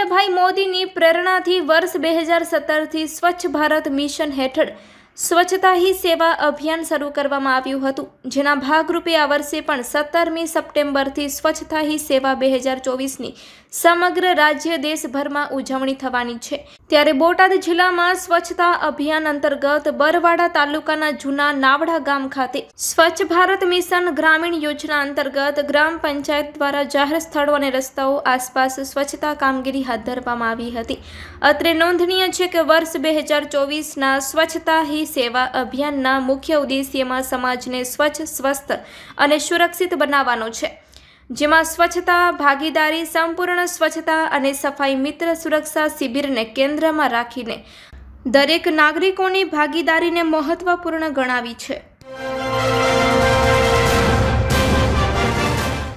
નરેન્દ્રભાઈ મોદીની પ્રેરણાથી વર્ષ 2017થી સ્વચ્છ ભારત મિશન હેઠળ સ્વચ્છતા હી સેવા અભિયાન શરૂ કરવામાં આવ્યું હતું, જેના ભાગરૂપે આ વર્ષે પણ 17મી સપ્ટેમ્બરથી સ્વચ્છતા હી સેવા 2024ની સમગ્ર રાજ્ય દેશભરમાં ઉજવણી થવાની છે। ત્યારે બોટાદ જિલ્લામાં સ્વચ્છતા અભિયાન અંતર્ગત બરવાડા તાલુકાના જૂના નાવડા ગામ ખાતે સ્વચ્છ ભારત મિશન ગ્રામીણ યોજના અંતર્ગત ગ્રામ પંચાયત દ્વારા જાહેર સ્થળો અને રસ્તાઓ આસપાસ સ્વચ્છતા કામગીરી હાથ ધરવામાં આવી હતી। અત્રે નોંધનીય છે કે વર્ષ 2024ના સ્વચ્છતા હી સેવા અભિયાનના મુખ્ય ઉદ્દેશ્યમાં સમાજને સ્વચ્છ, સ્વસ્થ અને સુરક્ષિત બનાવવાનો છે, જેમાં સ્વચ્છતા ભાગીદારી, સંપૂર્ણ સ્વચ્છતા અને સફાઈ મિત્ર સુરક્ષા શિબિરને કેન્દ્રમાં રાખીને દરેક નાગરિકોની ભાગીદારીને મહત્વપૂર્ણ ગણાવી છે।